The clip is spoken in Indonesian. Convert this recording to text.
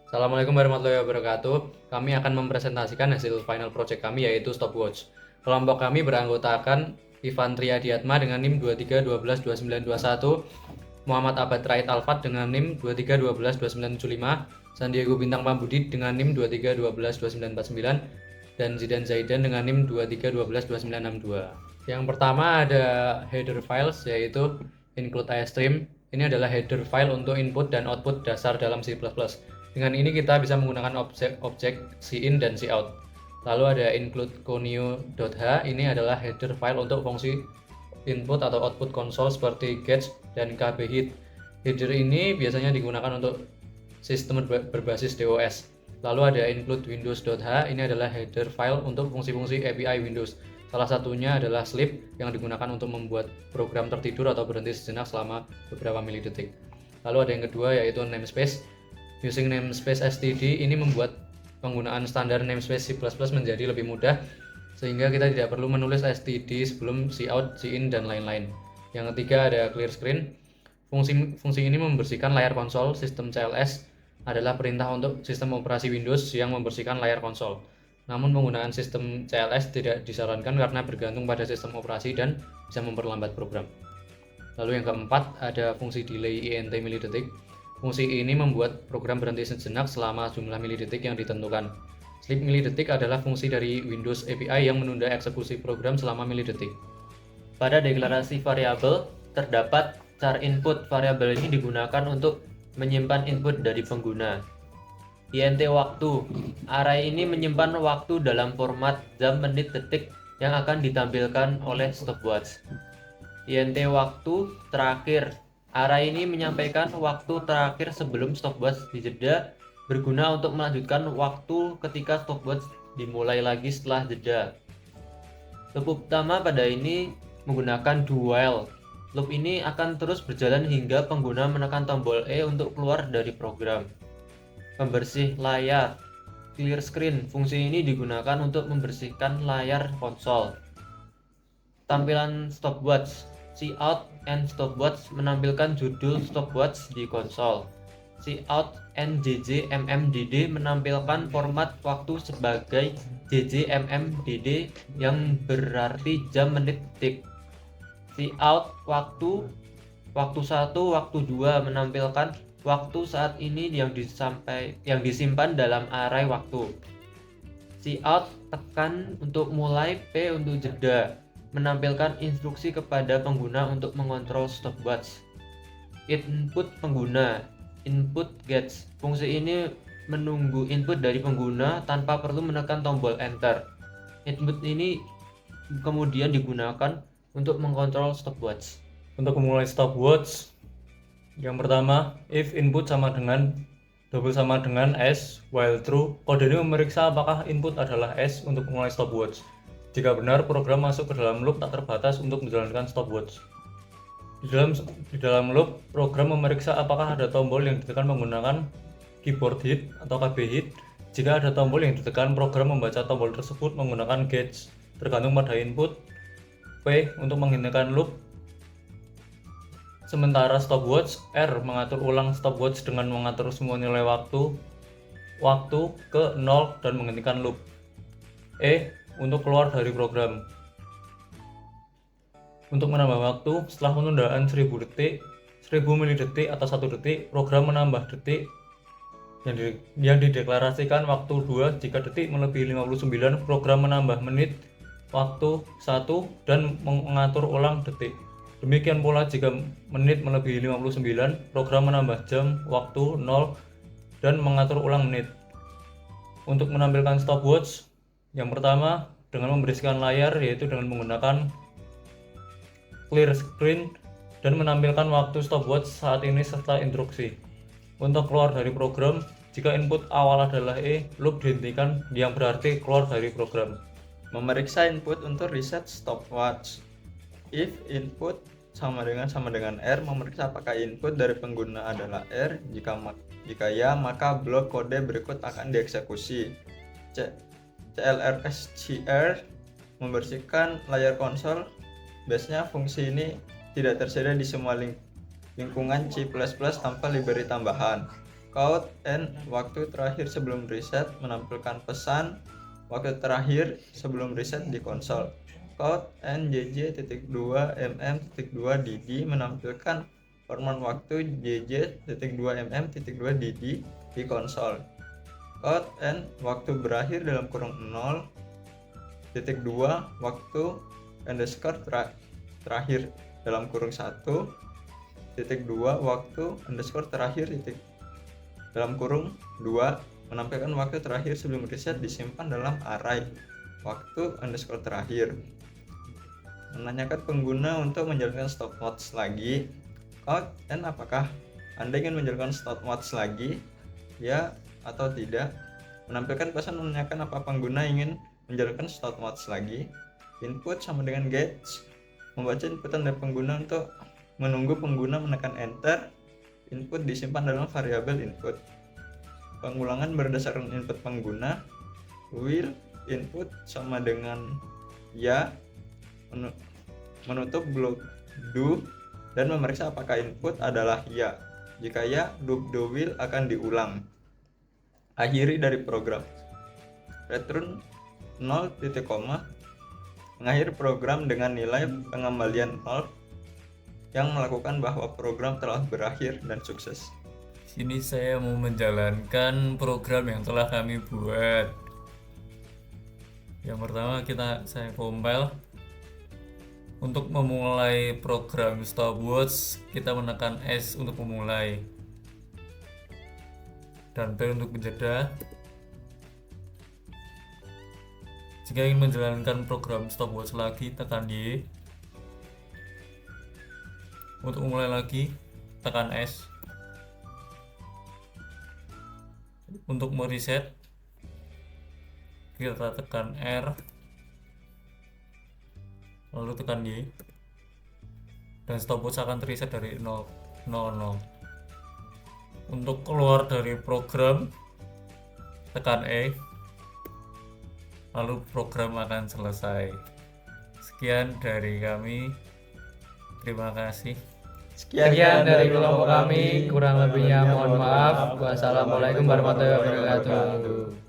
Assalamualaikum warahmatullahi wabarakatuh. Kami akan mempresentasikan hasil final project kami yaitu stopwatch. Kelompok kami beranggotakan Ivan Triadiatma dengan NIM 23122921, Muhammad Abad Raid Alfat dengan NIM 23122975, Sandiago Bintang Pambudi dengan NIM 23122949, dan Zidan Zaidan dengan NIM 23122962. Yang pertama ada header files yaitu include iStream. Ini adalah header file untuk input dan output dasar dalam C++. Dengan ini kita bisa menggunakan objek cin dan cout. Lalu ada include conio.h. Ini adalah header file untuk fungsi input atau output konsol seperti gauge dan kbhit. Header ini biasanya digunakan untuk sistem berbasis DOS. Lalu ada include windows.h. Ini adalah header file untuk fungsi-fungsi API Windows. Salah satunya adalah sleep yang digunakan untuk membuat program tertidur atau berhenti sejenak selama beberapa milidetik. Lalu ada yang kedua yaitu namespace. Using namespace std ini membuat penggunaan standar namespace C++ menjadi lebih mudah sehingga kita tidak perlu menulis std sebelum cout, cin, dan lain-lain. Yang ketiga ada clear screen. Fungsi ini membersihkan layar konsol. Sistem CLS adalah perintah untuk sistem operasi Windows yang membersihkan layar konsol. Namun penggunaan sistem CLS tidak disarankan karena bergantung pada sistem operasi dan bisa memperlambat program. Lalu yang keempat ada fungsi delay int milidetik. Fungsi ini membuat program berhenti sejenak selama jumlah milidetik yang ditentukan. Sleep milidetik adalah fungsi dari Windows API yang menunda eksekusi program selama milidetik. Pada deklarasi variabel, terdapat char input. Variabel ini digunakan untuk menyimpan input dari pengguna. int waktu. Array ini menyimpan waktu dalam format jam, menit, detik yang akan ditampilkan oleh stopwatch. int waktu terakhir. Array ini menyampaikan waktu terakhir sebelum stopwatch dijeda, berguna untuk melanjutkan waktu ketika stopwatch dimulai lagi setelah jeda. Loop utama pada ini menggunakan do while. Loop ini akan terus berjalan hingga pengguna menekan tombol E untuk keluar dari program. Pembersih layar. Clear screen. Fungsi ini digunakan untuk membersihkan layar konsol. Tampilan stopwatch. Cout and stopwatch menampilkan judul stopwatch di konsol. Cout and JJMMDD menampilkan format waktu sebagai JJMMDD yang berarti jam, menit, detik. Cout waktu 1, waktu 2 menampilkan waktu saat ini yang disimpan dalam array waktu. Cout tekan untuk mulai, P untuk jeda, menampilkan instruksi kepada pengguna untuk mengontrol stopwatch. Input pengguna. Input gets. Fungsi ini menunggu input dari pengguna tanpa perlu menekan tombol enter. Input ini kemudian digunakan untuk mengontrol stopwatch. Untuk memulai stopwatch, yang pertama, if input sama dengan S, while true, kode ini memeriksa apakah input adalah S untuk memulai stopwatch. Jika benar, program masuk ke dalam loop tak terbatas untuk menjalankan stopwatch. Di dalam loop, program memeriksa apakah ada tombol yang ditekan menggunakan keyboard hit atau KB hit. Jika ada tombol yang ditekan, program membaca tombol tersebut menggunakan gauge, tergantung pada input. P untuk menghentikan loop. Sementara stopwatch, R mengatur ulang stopwatch dengan mengatur semua nilai waktu ke 0 dan menghentikan loop. E untuk keluar dari program. Untuk menambah waktu, setelah penundaan 1000 detik, 1000 milidetik atau 1 detik, program menambah detik yang dideklarasikan waktu 2. Jika detik melebihi 59, program menambah menit waktu 1 dan mengatur ulang detik. Demikian pula jika menit melebihi 59, program menambah jam waktu 0 dan mengatur ulang menit. Untuk menampilkan stopwatch, yang pertama dengan membersihkan layar, yaitu dengan menggunakan clear screen dan menampilkan waktu stopwatch saat ini serta instruksi. Untuk keluar dari program, jika input awal adalah E, loop dihentikan yang berarti keluar dari program. Memeriksa input untuk reset stopwatch. If input sama dengan R, memeriksa apakah input dari pengguna adalah R. Jika ya, maka blok kode berikut akan dieksekusi. CLRSCR membersihkan layar konsol. Biasanya fungsi ini tidak tersedia di semua lingkungan C++ tanpa library tambahan. Count N waktu terakhir sebelum reset menampilkan pesan waktu terakhir sebelum reset di konsol. Count N JJ.2 mm.2 dd menampilkan format waktu JJ.2 mm.2 dd di konsol. Count N waktu berakhir dalam kurung 0.2 waktu underscore terakhir dalam kurung 1.2 waktu underscore terakhir dalam kurung 2 menampilkan waktu terakhir sebelum reset disimpan dalam array waktu underscore terakhir. Menanyakan pengguna untuk menjalankan stopwatch lagi. Count N apakah Anda ingin menjalankan stopwatch lagi? Ya atau tidak? Menampilkan pesan menanyakan apa pengguna ingin menjalankan stopwatch lagi. Input sama dengan gauge, membaca inputan dari pengguna untuk menunggu pengguna menekan enter. Input disimpan dalam variabel input. Pengulangan berdasarkan input pengguna. Will input sama dengan ya, menutup blok do dan memeriksa apakah input adalah ya. Jika ya, loop do will akan diulang. Akhiri dari program. Return 0, mengakhiri program dengan nilai pengembalian 0 yang melakukan bahwa program telah berakhir dan sukses. Sini saya mau menjalankan program yang telah kami buat. Yang pertama saya compile. Untuk memulai program stopwatch, kita menekan S untuk memulai dan P untuk menjeda. Jika ingin menjalankan program stopwatch lagi, tekan Y. Untuk memulai lagi, tekan S. Untuk mereset, kita tekan R, lalu tekan Y, dan stopwatch akan reset dari 000. Untuk keluar dari program, tekan E, lalu program akan selesai. Sekian dari kami, terima kasih. Sekian dari kelompok kami, kurang lebihnya mohon maaf. Wassalamualaikum warahmatullahi wabarakatuh.